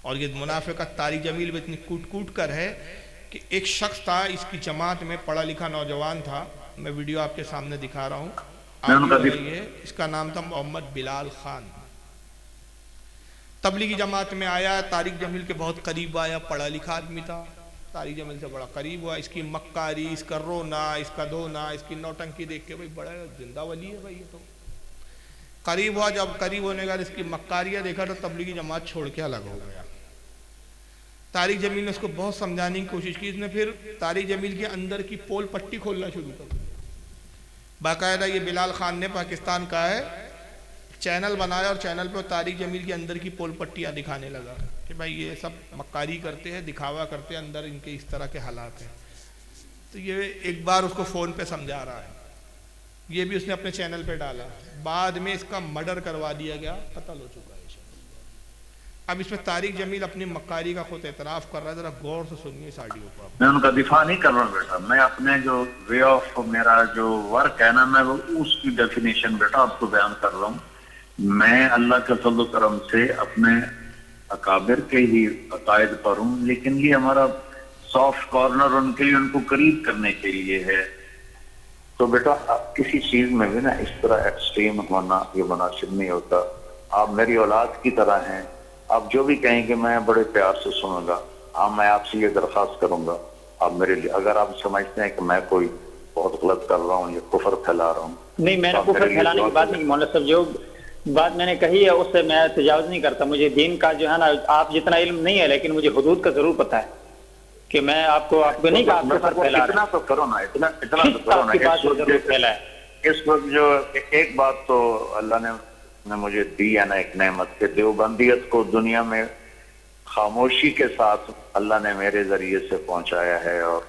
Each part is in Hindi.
और ये मुनाफिक तारिक जमील भी इतनी कूट कूट कर है कि एक शख्स था, इसकी जमात में पढ़ा लिखा नौजवान था, मैं वीडियो आपके सामने दिखा रहा हूँ, आप ये इसका नाम था मोहम्मद बिलाल खान। तबलीगी जमात में आया, तारिक जमील के बहुत करीब आया, पढ़ा लिखा आदमी था, तारिक जमील से बड़ा करीब हुआ। इसकी मक्कारी, इसका रोना, इसका धोना, इसकी नौटंकी देख के भाई बड़ा जिंदा वली है भाई ये तो। करीब हुआ, जब करीब होने के बाद इसकी मक्कारियाँ देखा तो तबलीगी जमात छोड़ के अलग हो गया। तारिक जमील ने उसको बहुत समझाने की कोशिश की, इसने फिर तारिक जमील के अंदर की पोल पट्टी खोलना शुरू कर दी। बाकायदा ये बिलाल खान ने, पाकिस्तान का है, चैनल बनाया और चैनल पे तारिक जमील के अंदर की पोल पट्टियाँ दिखाने लगा कि भाई ये सब मक्कारी करते हैं, दिखावा करते हैं, अंदर इनके इस तरह के हालात हैं। तो ये एक बार उसको फ़ोन पे समझा रहा है, ये भी उसने अपने चैनल पे डाला। बाद में इसका मर्डर करवा दिया गया, कत्ल हो चुका है। अब इसमें तारिक जमील अपनी मक्कारी का खुद एतराफ़ कर रहा है, जरा गौर से सुनिए इस ऑडियो को। मैं उनका दिफा नहीं कर रहा हूँ बेटा, मैं अपने जो वे ऑफ मेरा जो वर्क है ना, मैं वो उसकी डेफिनेशन बेटा आपको बयान कर रहा हूँ। मैं अल्लाह के फज़ल करम से अपने अकाबिर के ही अकायद पर हूँ, लेकिन ये हमारा सॉफ्ट कॉर्नर उनके लिए, उनको करीब करने के लिए है। तो बेटा किसी चीज में भी ना इस तरह एक्सट्रीम होना ये मुनासिब नहीं होता। आप मेरी औलाद की तरह हैं, आप जो भी कहेंगे मैं बड़े प्यार से सुनूंगा। हाँ, मैं आपसे ये दरख्वास्त करूंगा, आप मेरे लिए, अगर आप समझते हैं कि मैं कोई बहुत गलत कर रहा हूँ या कुफर फैला रहा हूँ, नहीं, मैंने कुफर फैलाने की बात नहीं, मौलाना साहब जो बात मैंने कही है उससे मैं तजावुज नहीं करता। मुझे दीन का जो है ना, आप जितना इल्म नहीं है, लेकिन मुझे हुदूद का जरूर पता है कि मैं आपको नहीं कहा कुफर फैला, इतना तो करो ना, इतना तो करो ना। इस वक्त जो एक बात तो अल्लाह ने मुझे दी है ना, एक नेमत के देवबंदियत को दुनिया में खामोशी के साथ अल्लाह ने मेरे जरिए से पहुंचाया है। और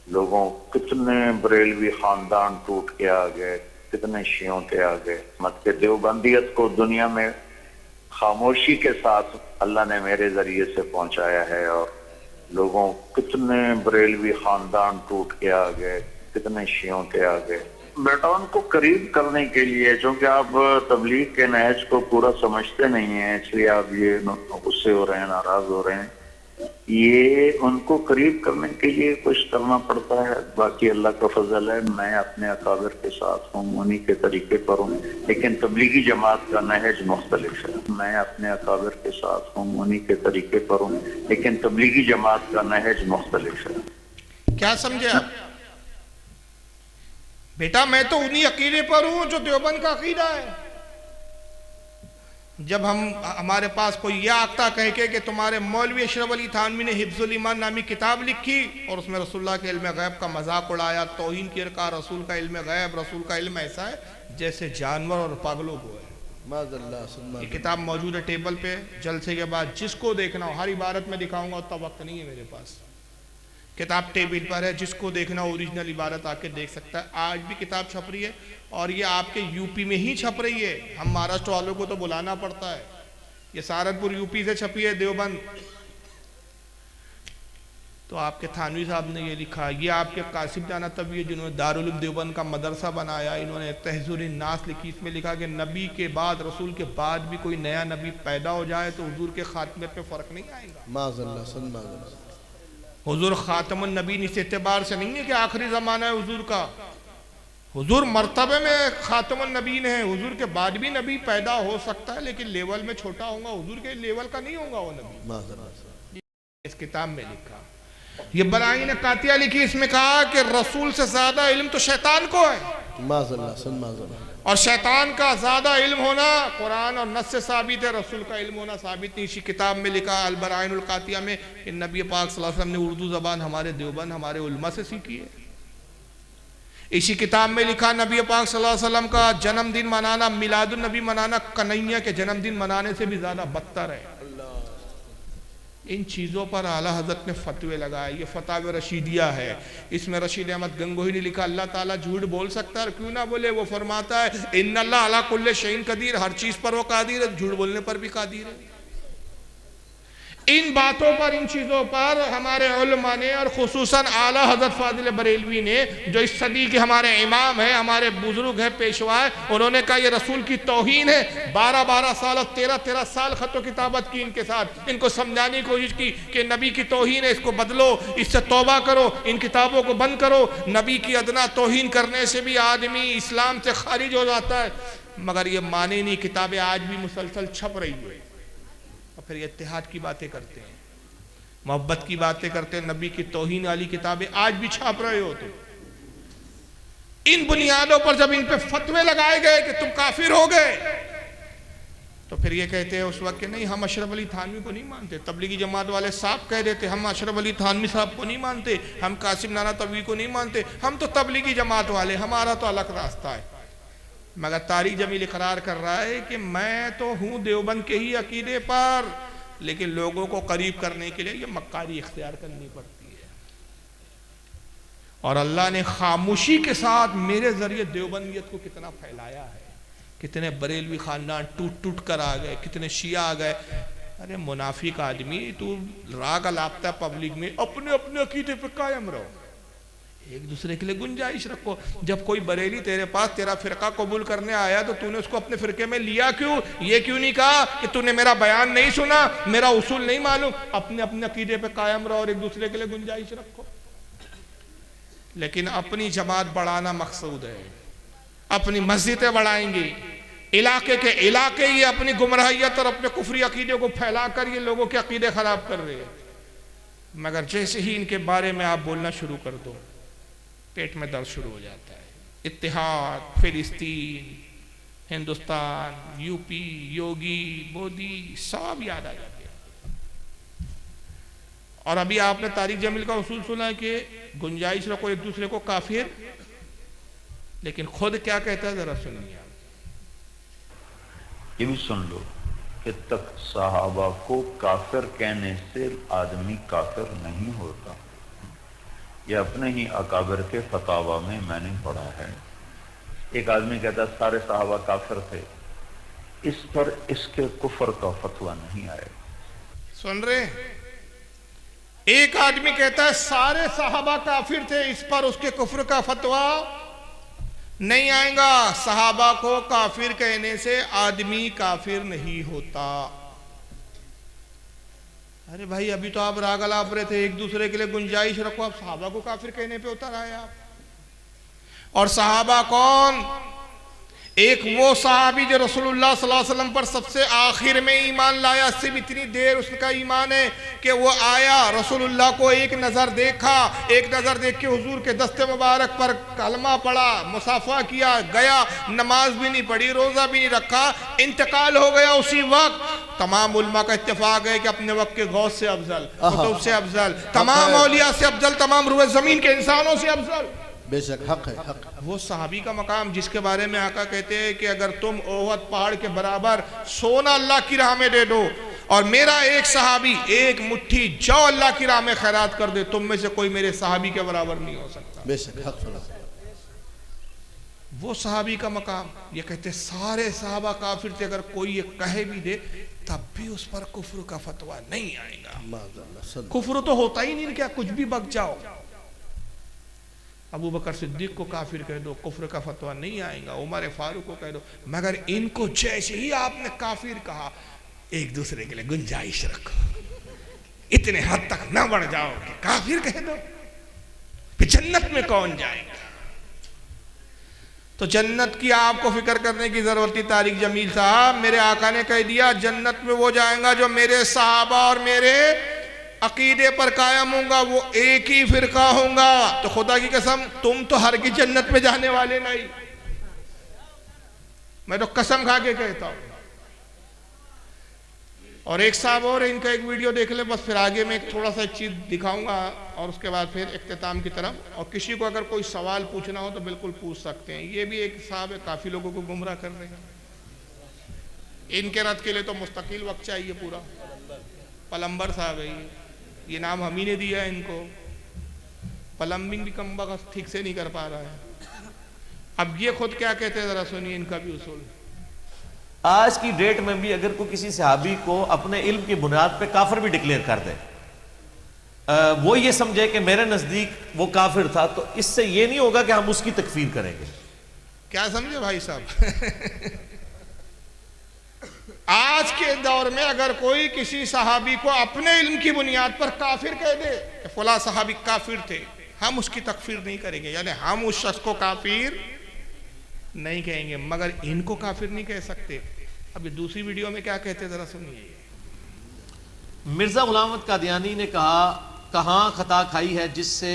लोगों, कितने बरेलवी खानदान टूट के आ गए, कितने शियों के आ गए। मत के देवबंदियत को दुनिया में खामोशी के साथ अल्लाह ने मेरे जरिए से पहुंचाया है। और लोगों, कितने बरेलवी खानदान टूट के आ गए, कितने शियों के आ गए। बेटा उनको करीब करने के लिए, क्योंकि आप तबलीग के नहज को पूरा समझते नहीं हैं, इसलिए आप ये गुस्से हो रहे हैं, नाराज हो रहे हैं। ये उनको करीब करने के लिए कुछ करना पड़ता है। बाकी अल्लाह का फजल है, मैं अपने अकाबिर के साथ हूँ, उन्हीं के तरीके पर हूँ, लेकिन तबलीगी जमात का नहज मुख्तलिफ है। मैं अपने अकाबिर के साथ हूँ, उन्हीं के तरीके पर हूँ, लेकिन तबलीगी जमात का नहज मुख्तलिफ है। क्या समझे आप बेटा? मैं तो उन्हीं अकीदे पर हूं जो देवबंद का अकीदा है। जब हमारे पास कोई यह आख्ता कह के कि तुम्हारे मौलवी अशरफ अली थानवी ने हिफ्जुल ईमान नामी किताब लिखी और उसमें रसूलुल्लाह के इल्म गैब का मजाक उड़ाया, तौहीन किया, कहा रसूल का इल्म गैब, रसूल का इल्म ऐसा है जैसे जानवर और पागलों को है। ये किताब मौजूद है टेबल पे, जलसे के बाद जिसको देखना हो, हर इबारत में दिखाऊंगा, उतना वक्त नहीं है मेरे पास। किताब टेबल पर है, जिसको देखना ओरिजिनल इबारत आके देख सकता है। आज भी किताब छप रही है और ये आपके यूपी में ही छप रही है। हम महाराष्ट्र वालों को तो बुलाना पड़ता है। ये सहारनपुर यूपी से छपी है, देवबंद। तो आपके थानवी साहब ने ये लिखा, ये आपके कासिम जाना तभी है जिन्होंने दारुल उलूम देवबंद का मदरसा बनाया। इन्होंने तहज़ुरुन नास लिखी, इसमें लिखा कि नबी के बाद, रसूल के बाद भी कोई नया नबी पैदा हो जाए तो हुजूर के खात्मे पे फ़र्क नहीं आएगा। हुजूर खातमुन नबीन इस एतबार से नहीं है कि आखिरी ज़माना है हुजूर का। हुजूर मर्तबे में खातमुन नबीन है, हुजूर के बाद भी नबी पैदा हो सकता है, लेकिन लेवल में छोटा होगा, हुजूर के लेवल का नहीं होगा वो नबी। इस किताब में लिखा, ये बराइन कातिया लिखी, इसमें कहा कि रसूल से ज्यादा इल्म तो शैतान को है, और शैतान का ज्यादा इल्म होना कुरान और नस से साबित है, रसूल का इल्म होना साबित नहीं। इसी किताब में लिखा अल बराइनुल कातिया में कि नबी पाक सल्लल्लाहु अलैहि वसल्लम ने उर्दू ज़बान हमारे देवबंद, हमारे उलमा से सीखी है। इसी किताब में लिखा नबी पाक सल्लल्लाहु अलैहि वसल्लम का जन्मदिन मनाना, मिलादुन नबी मनाना, कन्हैया के जन्मदिन मनाने से भी ज्यादा बदतर है। इन चीज़ों पर आला हज़रत ने फतवे लगाए। ये फताव रशीदिया है, इसमें रशीद अहमद गंगोही ने लिखा अल्लाह ताला झूठ बोल सकता है, क्यों ना बोले। वो फरमाता है इन्नल्लाह अला कुल्ले शैइन कदीर, हर चीज़ पर वो कादिर है, झूठ बोलने पर भी कादिर है। इन बातों पर, इन चीज़ों पर हमारे उलमा ने और खुसूसन आला हज़रत फाजिल बरेलवी ने, जो इस सदी के हमारे इमाम हैं, हमारे बुजुर्ग हैं, पेशवा है, उन्होंने कहा ये रसूल की तौहीन है। 12-12 साल और 13-13 साल ख़त किताबत की इनके साथ, इनको समझाने की कोशिश की कि नबी की तौहीन है, इसको बदलो, इससे तौबा करो, इन किताबों को बंद करो। नबी की अदना तौहीन करने से भी आदमी इस्लाम से खारिज हो जाता है, मगर ये माने नहीं। किताबें आज भी मुसलसल छप रही है और फिर इत्तेहाद की बातें करते हैं, मोहब्बत की बातें करते हैं, नबी की तौहीन वाली किताबें आज भी छाप रहे हो तुम। इन बुनियादों पर जब इन पे फतवे लगाए गए कि तुम काफिर हो गए, तो फिर ये कहते हैं उस वक्त कि नहीं, हम अशरफ अली थानवी को नहीं मानते। तबलीगी जमात वाले साहब कह देते हम अशरफ अली थानवी साहब को नहीं मानते, हम कासिम नाना तबवी को नहीं मानते, हम तो तबलीगी जमात वाले, हमारा तो अलग रास्ता है। मगर तारिक जमील इकरार कर रहा है कि मैं तो हूँ देवबंद के ही अकीदे पर, लेकिन लोगों को करीब करने के लिए ये मक्कारी इख्तियार करनी पड़ती है। और अल्लाह ने खामोशी के साथ मेरे जरिए देवबंदियत को कितना फैलाया है। कितने बरेलवी खानदान टूट टूट कर आ गए, कितने शिया आ गए। अरे मुनाफिक आदमी, तू राग अलापता पब्लिक में, अपने अपने अकीदे पे कायम रहो, एक दूसरे के लिए गुंजाइश रखो। जब कोई बरेली तेरे पास तेरा फिरका कबूल करने आया तो तूने उसको अपने फिरके में लिया क्यों? ये क्यों नहीं कहा कि तूने मेरा बयान नहीं सुना, मेरा उसूल नहीं मालूम? अपने अपने अकीदे पे कायम रहो और एक दूसरे के लिए गुंजाइश रखो। लेकिन अपनी जमात बढ़ाना मकसूद है, अपनी मस्जिदें बढ़ाएंगे, इलाके के इलाके ये अपनी गुमराहियत और अपने कुफरी अकीदे को फैला कर ये लोगों के अकीदे खराब कर रहे हैं। मगर जैसे ही इनके बारे में आप बोलना शुरू कर दो, पेट में दर्द शुरू हो जाता है। इत्तेहाद, फिलिस्तीन, हिंदुस्तान, यूपी, योगी, मोदी, सब याद आ जाते हैं। और अभी आपने तारिक जमील का उसूल सुना कि गुंजाइश रखो एक दूसरे को काफिर, लेकिन खुद क्या कहता है जरा सुनिए। ये भी सुन लो कि तक सहाबा को काफिर कहने से आदमी काफिर नहीं होता। यह अपने ही अकाबिर के फतावा में मैंने पढ़ा है। एक आदमी कहता है सारे सहाबा काफिर थे, इस पर इसके कुफर का फतवा नहीं आया। सुन रहे? एक आदमी कहता है सारे सहाबा काफिर थे, इस पर उसके कुफर का फतवा नहीं आएगा। सहाबा को काफिर कहने से आदमी काफिर नहीं होता। अरे भाई, अभी तो आप राग अलाप रहे थे, एक दूसरे के लिए गुंजाइश रखो, आप सहाबा को काफिर कहने पे उतर आए आप। और सहाबा कौन? एक वो सहाबी जो रसूलुल्लाह सल्लल्लाहु अलैहि वसल्लम पर सबसे आखिर में ईमान लाया, सिर्फ इतनी देर उसका ईमान है कि वो आया, रसूलुल्लाह को एक नज़र देखा, एक नज़र देख के हुजूर के दस्ते मुबारक पर कलमा पढ़ा, मुसाफा किया, गया, नमाज भी नहीं पढ़ी, रोज़ा भी नहीं रखा, इंतकाल हो गया उसी वक्त। तमाम उलमा का इत्तेफाक है कि अपने वक्त के गौस से अफजल, कुतुब से अफजल, तमाम औलिया से अफजल, तमाम रुए ज़मीन के इंसानों से अफजल। बेशक हक है, हक। वो सहाबी का मकाम जिसके बारे में आका कहते हैं कि अगर तुम ओहद पहाड़ के बराबर सोना अल्लाह की राह में दे दो और मेरा एक सहाबी एक मुट्ठी जौ अल्लाह की राह में खैरात कर दे, तुम में से कोई मेरे सहाबी के बराबर नहीं हो सकता। बेशक हक सुना। वो सहाबी का मकाम। ये कहते सारे सहाबा काफिर थे, अगर कोई ये कहे भी दे तब भी उस पर कुफ्र का फतवा नहीं आएगा। कुफ्र तो होता ही नहीं, क्या कुछ भी बक जाओ। अबू बकर सिद्दीक को काफिर कह दो, कुफ्र का फतवा नहीं आएगा। उमर फारूक को कह दो। मगर इनको जैसे ही आपने काफिर कहा, एक दूसरे के लिए गुंजाइश रखो, इतने हद तक ना बढ़ जाओ कि काफिर कह दो। फिर जन्नत में कौन जाएगा? तो जन्नत की आपको फिक्र करने की जरूरत थी तारिक जमील साहब। मेरे आका ने कह दिया जन्नत में वो जाएगा जो मेरे सहाबा और मेरे अकीदे पर कायम होगा, वो एक ही फिरका होगा। तो खुदा की कसम, तुम तो हर की जन्नत में जाने वाले नहीं, मैं तो कसम खा के कहता हूं। और एक साहब और, इनका एक वीडियो देख ले बस, फिर आगे मैं थोड़ा सा एक चीज दिखाऊंगा और उसके बाद फिर इख्तिताम की तरफ। और किसी को अगर कोई सवाल पूछना हो तो बिल्कुल पूछ सकते हैं। ये भी एक साहब है, काफी लोगों को गुमराह कर रहे हैं। इनके रद्द के लिए तो मुस्तकिल वक्त चाहिए पूरा। पलम्बर साहब है ये नाम हम ही ने दिया है इनको। प्लम्बिंग भी कम वक्त ठीक से नहीं कर पा रहा है। अब ये खुद क्या कहते हैं जरा सुनिए इनका भी उसूल। आज की डेट में भी अगर कोई किसी सहाबी को अपने इल्म की बुनियाद पे काफिर भी डिक्लेयर कर दे, वो ये समझे कि मेरे नजदीक वो काफिर था, तो इससे ये नहीं होगा कि हम उसकी तकफीर करेंगे। क्या समझे भाई साहब? आज के दौर में अगर कोई किसी सहाबी को अपने इल्म की बुनियाद पर काफिर कह दे कि फला सहाबी काफिर थे, हम उसकी तकफीर नहीं करेंगे, यानी हम उस शख्स को काफिर नहीं कहेंगे, मगर इनको काफिर नहीं कह सकते। अब ये दूसरी वीडियो में क्या कहते जरा सुनिए। मिर्जा गुलाम अहमद कादियानी ने कहा, कहाँ खता खाई है जिससे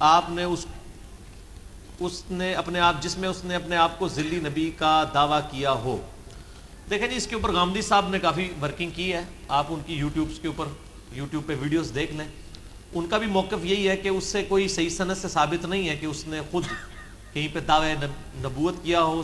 आपने उसने अपने आप जिसमें उसने अपने आप को जिल्ली नबी का दावा किया हो। देखें जी, इसके ऊपर गामदी साहब ने काफ़ी वर्किंग की है, आप उनकी यूट्यूब पे वीडियोस देख लें। उनका भी मौक़िफ़ यही है कि उससे कोई सही सनद से साबित नहीं है कि उसने खुद कहीं पे दावे नबूवत किया हो।